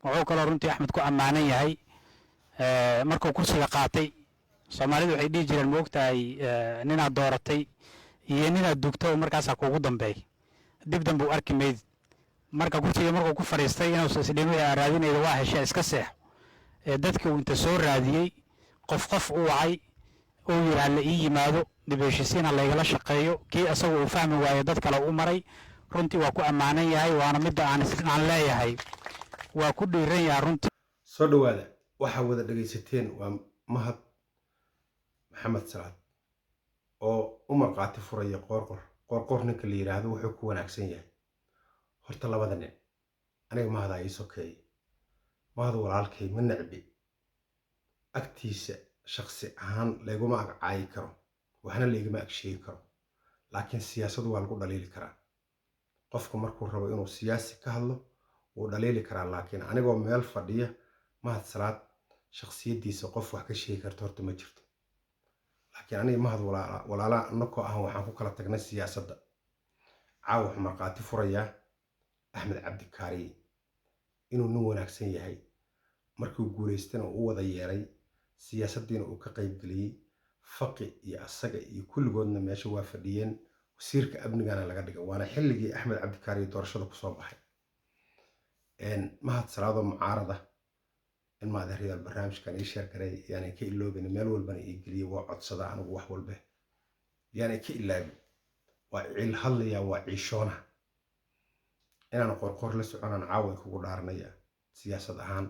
wuxuu kaloo runtii axmed ku ammaanan yahay markuu kursiga qaatay soomaalidu waxay dhihi jireen moogtahay ninaad dooratay iyo ninaad dugto markaasaa kuugu dambeey dib dambe u arki maydid marka kursiga markuu ku fadhiistay inuusa isdhimay aa raadinayda waa hesha iska seexo dadkii uu inta soo raadiyey qof u wacay uu yidhi ha la ii yimaado dib heshisiin ha laygala shaqeeyo kii isagu uu fahmi waayo dad kale u maray runtii waa ku ammaanan yahay waana midda aan leeyahay waa ku dhiiran yahay runtii soo dhawaada waxaa wada dhagaysateen waa mahad maxamed salaad oo u marqaati furaya qoorqoor ninka la yidhaahdo wuxuu ku wanaagsan yahay horta labada nin aniga mahadaa ii sokeeye mahad walaalkay ma necbi agtiisa shakhsi ahaan layguma agcaayi karo waxna laygama agsheegi karo laakiin siyaasadu waa lagu dhaliili karaa qofku markuu rabo inuu siyaasi ka hadlo wuu dhaliili karaa laakiin anigoo meel fadhiya mahad salaad shakhsiyaddiisa qof wax ka sheegi karto horta ma jirto laakiin aniga mahad walaala annakoo ah waxaan ku kala tagnay siyaasadda caawa wuxuu marqaati furayaa axmed cabdikaariye inuu nin wanaagsan yahay markuu guulaystana uu wada yeelay siyaasaddiina uu ka qaybgeliyey faqi iyo asaga iyo kulligoodna meesha waa fadhiyeen wasiirka amnigana laga dhigay waana xilligii axmed cabdikaariye doorashada kusoo baxay mahad salaadoo mucaarada in maadeeryaal barnaamijkan ii sheergaray yaanay ka iloobin meel walbana ii geliyey waa codsada anigu wax walbe yaanay ka ilaabin waa ciil hadlayaa waa ciishoona inaan qorqor la soconaan caawa kugu dhaaranaya siyaasad ahaan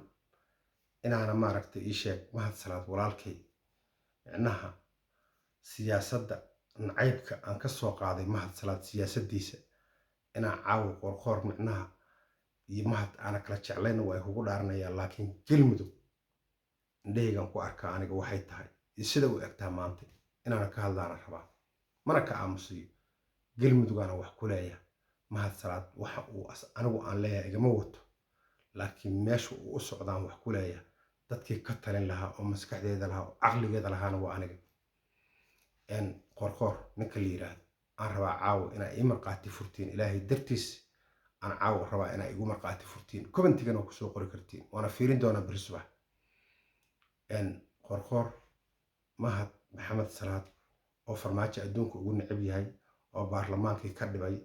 inaana maaragtay ii sheeg mahad salaad walaalkay micnaha siyaasadda nacaybka aan ka soo qaaday mahad salaad siyaasaddiisa inaan caawa qorqor micnaha iyo mahad aana kala jeclayna waa kugu dhaaranaya laakiin galmudug indhahaygan ku arkaa aniga waxay tahay iyo sida u egtaa maanta inaana ka hadlaana rabaa mana ka aamusiyo galmudugaana wax ku leeyahay mahad salaad waxa uu anigu aan leeyahay igama wato laakiin meesha uu u socdaan wax ku leeyahay dadkii ka talin lahaa oo maskaxdeeda lahaa oo caqligeeda lahaana waa aniga qorqoor ninka la yidhaahdo aan rabaa caawa inaa ii marqaati furtiin ilaahay dartiis aan caawa rabaa inaa igu marqaati furtiin commentigana waa kusoo qori kartiin waana fiirin doonaa beri subax qorqoor mahad maxamed salaad oo farmaajo adduunka ugu necab yahay oo baarlamaankii ka dhibay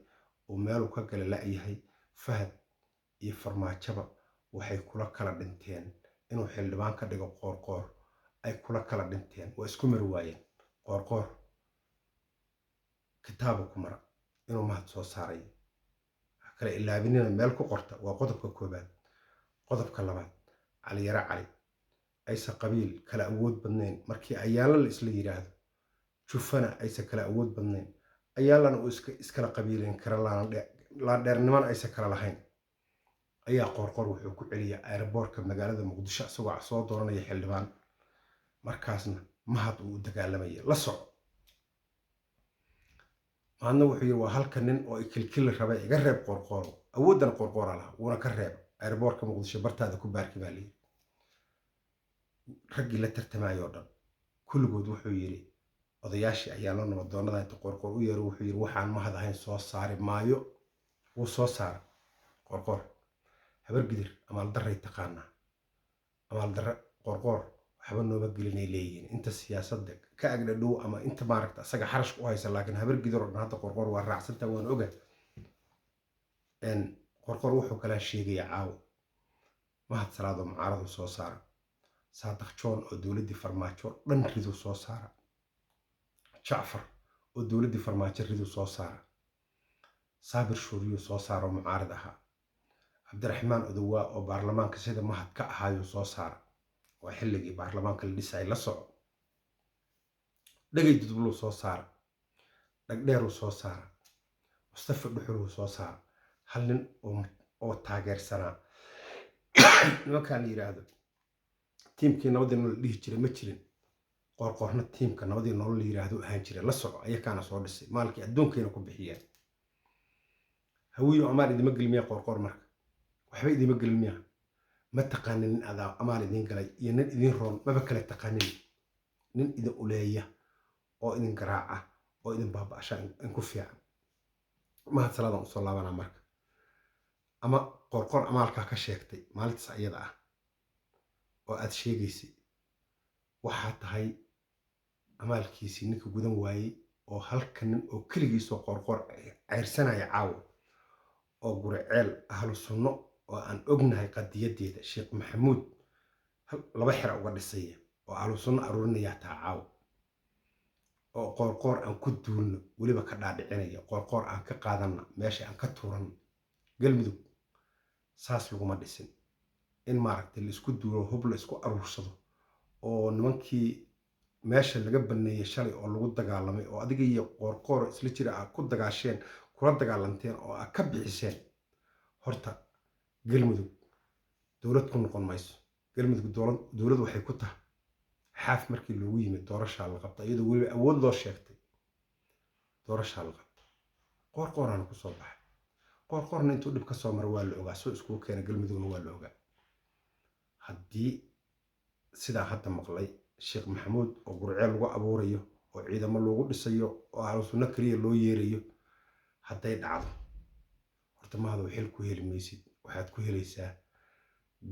oo meeluu ka gala la'yahay fahad iyo farmaajaba waxay kula kala dhinteen inuu xildhibaan ka dhigo qoorqoor ay kula kala dhinteen waa isku mari waayeen qoorqoor kitaabu ku mara inuu mahad soo saaray kala ilaabinina meel ku qorta waa qodobka koobaad qodobka labaad caliyara cali aysa qabiil kala awood badnayn markii ayaala la isla yidhaahdo jufana aysa kala awood badnayn ayaalana uu iskala qabiilayn kara laandheernimana aysa kala lahayn ayaa qorqor wuxuu ku celiyaa aeroboortka magaalada muqdisho isagoo soo dooranaya xildhibaan markaasna mahad uu u dagaalamaya la soco maadna wuxuu yidhi waa halka nin oo ikilkili raba iga reeb qorqooro awooddan qorqoora laha wuuna ka reeba aeroboortka muqdisho bartaada ku baarki baa layidhi raggii la tartamayoo dhan kulligood wuxuu yidhi odayaashii ayaa la nabadoonnada inta qorqoor u yeero wuxuu yidhi waxaan mahad ahayn soo saari maayo wuu soo saara qorqoor habar gidir amaaldarray taqaanaa amaaldarre qorqoor waxba nooma gelinay leeyihiin inta siyaasadda ka agdhadhow ama inta maaragta asaga xarash u haysa laakiin habar gidir oo dhan hadda qorqoor waa raacsantaa waan oga qorqoor wuxuu kalaa sheegaya caawo mahad salaadoo mucaaradu soo saara saadax joon oo dowladdii farmaajo dhan riduu soo saara jacfar oo dowladdii farmaajo riduu soo saara saabir shuuriyuu soo saara oo mucaarad ahaa cabdiraxmaan odowaa oo baarlamaanka sida mahad ka ahaayuu soo saara waa xilligii baarlamaanka la dhisay la soco dhagay dudbluu soo saara dhagdheeruu soo saara mustafa dhuxuluu soo saara hal nin oo taageersanaa nimankaan la yidhaahdo tiimkii nabadii nolol la dhihi jiray ma jirin qorqorna tiimka nabadii nolol la yidhaahdo ahaan jiray la soco ayakaana soo dhisay maalkii adduunkayna ku bixiyeen hawiyo amaal idima gelmiya qorqor marka waxba idima gelmiya ma taqaanin nin adaa amaal idin galay iyo nin idin roon maba kale taqaanin nin idin uleeya oo idin garaaca oo idin baaba'asha in ku fiican mahad salaadan usoo laabanaa marka ama qorqor amaalkaa ka sheegtay maalintaas ayada ah oo aad sheegaysay waxaa tahay amaalkiisii ninka gudan waayey oo halka nin oo keligiisoo qorqor ceyrsanaya caawa oo guriceel ahlu sunno oo aan ognahay qadiyadeeda sheekh maxamuud laba xera uga dhisaya oo ahlu sunno aruurinayaa taa caawa oo qorqor aan ku duulno weliba ka dhaadhicinaya qorqor aan ka qaadanna meesha aan ka tuuranno galmudug saas laguma dhisin in maaragtay laisku duulo hub la isku aruursado oo nimankii meesha laga baneeyay shalay oo lagu dagaalamay oo adiga iyo qorqor isla jira aad ku dagaasheen kula dagaalanteen oo aad ka bixiseen horta galmudug dowlad ku noqon mayso galmudug dowlad waxay ku tahay xaaf markii loogu yimid doorashaa la qabta iyadoo weliba awood loo sheegtay doorashaa la qabta qorqorana ku soo baxay qorqorna intuu dhib ka soo mara waa la ogaa soo iskugu keena galmudugna waa la ogaa haddii sidaa hadda maqlay sheekh maxamuud oo gurceel lagu abuurayo oo ciidamo loogu dhisayo oo ahlu sunno keliya loo yeerayo hadday dhacdo horta mahado xil ku heli maysid waxaad ku helaysaa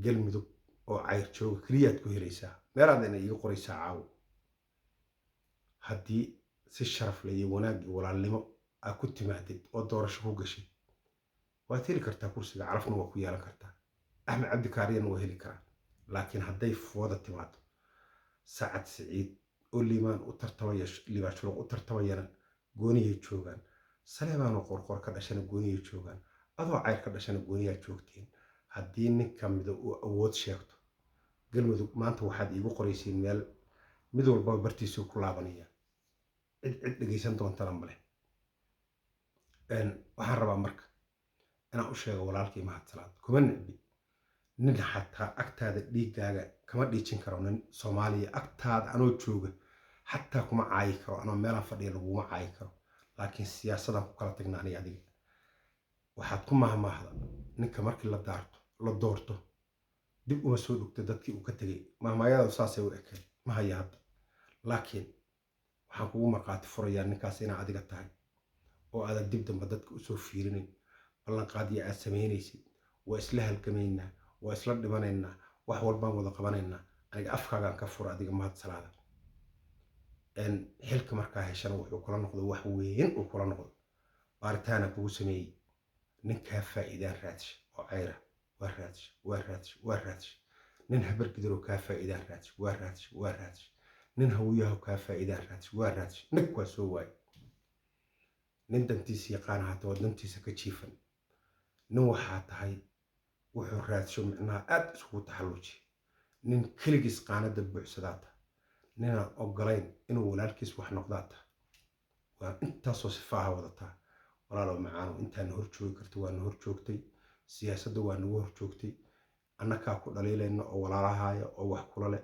galmudug oo cayr jooga keliyaad ku helaysaa meelaadayna iiga qoraysaa caawo haddii si sharaf leh iyo wanaag iyo walaalnimo aad ku timaadid oo doorasho ku gashid waad heli kartaa kursiga carafna waa ku yeelan kartaa axmed cabdikaariyana waa heli karaa laakiin hadday fooda timaado sacad siciid oo liibaan u tartamaya liibaan shuruq u tartamayana gooniyay joogaan saleebaanoo qorqor ka dhashana gooniyay joogaan adoo cayr ka dhashana gooniyaa joogtiin haddii nin ka mida uu awood sheegto galmudug maanta waxaad iigu qoraysiin meel mid walbaba bartiisuu ku laabanaya cid dhegaysan doontana male waxaan rabaa marka inaan u sheego walaalkii mahadsalaad kuma necbi nin xataa agtaada dhiiggaaga kama dhiijin karo nin soomaaliya agtaada anoo jooga xataa kuma caayi karo anoo meelaan fadhiya laguma caayi karo laakiin siyaasadaan ku kala tagnaanay adiga waxaad ku mahmaahda ninka markii la doorto dib uma soo dhugta dadkii uu ka tegay mahmaayada saasay u ekeen ma haya hadda laakiin waxaan kugu marqaati furayaa ninkaas inaa adiga tahay oo aadan dib damba dadka usoo fiirinayn ballanqaadya aad samaynaysid waa isla halgamaynaa waa isla dhimanaynaa wax walbaan wada qabanaynaa aniga afkaagaan ka fura adiga mahadsalaada xilka markaa heshana wuxuu kula noqdo wax weyn uu kula noqdo baaritaana kugu sameeyey ninkaa faa'iidaan raadsha oo cayra waa raadsha nin habargidaroo kaa faa'iidaan raadsha waa raadsha nin hawiyaho kaa faa'iidaan raadsha waa raadsha nag waa soo waaye nin dantiisa yaqaana hata waa dantiisa ka jiifan nin waxaa tahay wuxuu raadsho micnaha aad isugu taxalluuji nin keligiis qaanada buuxsadaata ninaan ogolayn inuu walaalkiis wax noqdaata waa intaasoo sifaaha wadataa walaalow macaano intaana hor joogi karta waana hor joogtay siyaasadda waa nagu hor joogtay annakaa ku dhaliilayna oo walaalahaya oo wax kula leh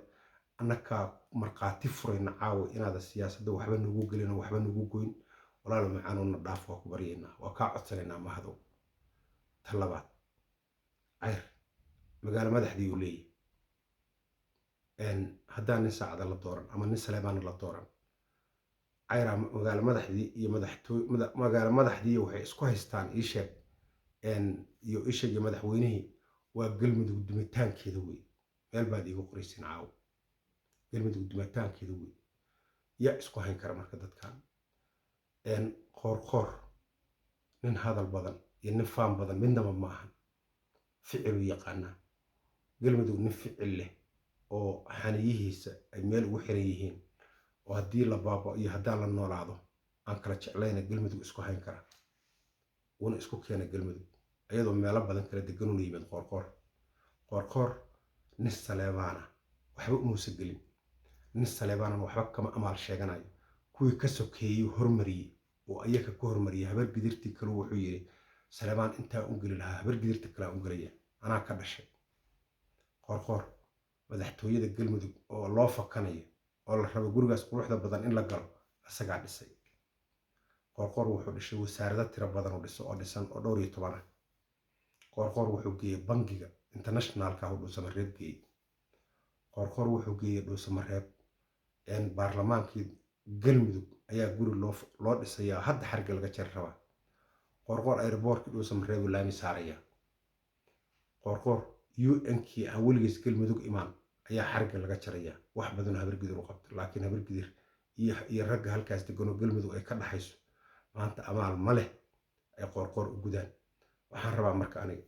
annakaa markhaati furayna caawa inaada siyaasadda waxba nagu gelin oo waxba nagu goyn walaalow macaanona dhaaf waa ku baryaynaa waa kaa codsanaynaa mahadow ta labaad cayr magaalo madaxdii uu leeyahy haddaan nin saacada la dooran ama nin saleebaana la dooran cayra magaalo madaxdii iyo magaalo madaxdii waxay isku haystaan ii sheeg iyo ishag iyo madaxweynihii waa galmudug dumitaankeeda wey meel baad iigu qoraysin caawo galmudug dumitaankeeda wey yaa isku hayn kara marka dadkan qoorqoor nin hadal badan iyo nin faan badan midnaba ma ahan ficiluu yaqaanaa galmudug nin ficil leh oo xaniyihiisa ay meel ugu xiran yihiin oo haddii la baabo iyo haddaan la noolaado aan kala jeclayna galmudug isku hayn kara wuuna isku keena galmudug ayadoo meelo badan kala deganuna yimid qoorqoor nin saleebaana waxba umuusa gelin nin saleebaanana waxba kama amaal sheeganayo kuwii ka sokeeyey hormariyey oo ayaga ka hormariyay habar gidirtii kale wuxuu yidhi saleebaan intaa u geli lahaa habar gidirta kalea u gelaya anaa ka dhashay qoorqoor madaxtooyada galmudug oo loo fakanayo oo la rabo gurigaas quruxda badan in la galo isagaa dhisay qoorqoor wuxuu dhishay wasaarado tiro badan oo dhiso oo dhisan oo 12 ah qoorqoor wuxuu geeyey bangiga internationalka u dhuusamareeb geeyey qoorqoor wuxuu geeyey dhuusamareeb baarlamaankii galmudug ayaa guri loo dhisayaa hadda xarga laga jar rabaa qoorqoor airportkii dhuusamareeb laami saaraya qoorqoor UN-kii aan weligiis galmudug imaan ayaa xarigga laga jarayaa wax badanoo habargidir u qabta laakiin habargidir iyo ragga halkaas deganoo galmudug ay ka dhaxayso maanta amaal ma leh ay qoorqoor u gudaan. waxaan rabaa marka aniga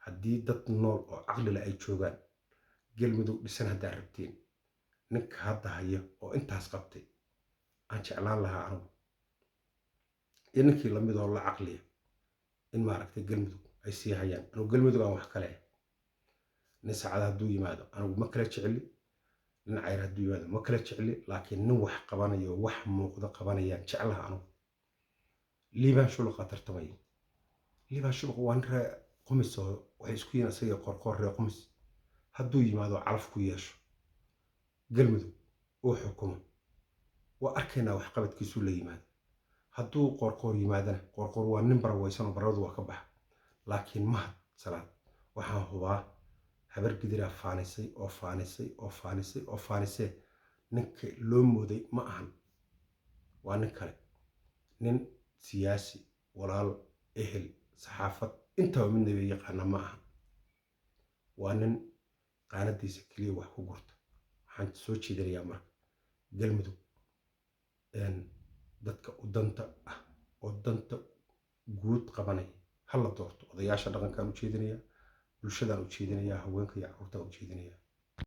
haddii dad nool oo caqlila ay joogaan galmudug dhisan haddaad rabtiin ninka hadda haya oo intaas qabtay aan jeclaan lahaa anigu iyo ninkii lamidoo la caqliya in maaragtay galmudug ay sii hayaan. anigu galmudug aan wax kale nin sacad hadduu yimaado anigu ma kala jecli, nin cayr hadduu yimaado ma kala jecli, laakiin nin wax qabanayo wax muuqda qabanayaan jeclaha anigu. liibaan shuluqa tartamaya, liibaan shuluq waa nin ree qumis oo waxay isku yihiin isaga qoorqoor ree qumis. hadduu yimaado calaf ku yeesho galmudug uu xukumo waa arkaynaa waxqabadkiisuu la yimaado. hadduu qoorqoor yimaadana qoorqoor waa nin barawaysanoo barawadu waa ka baxa. laakiin mahad salaad waxaan hubaa habargidiraa faanisay oo faanisay oo faanisay oo faanisee ninka loo mooday ma ahan, waa nin kale, nin siyaasi walaal ehel saxaafad intaba midnaba yaqaana ma ahan, waa nin qaanadiisa keliya wax ku gurta. waxaan soo jeedinayaa marka galmudug dadka u danta ah oo danta guud qabanaya hala doorto. odayaasha dhaqankaan u jeedinayaa, bulshadaan u jeedinayaa, haweenka iyo carruurtaan u jeedinayaa.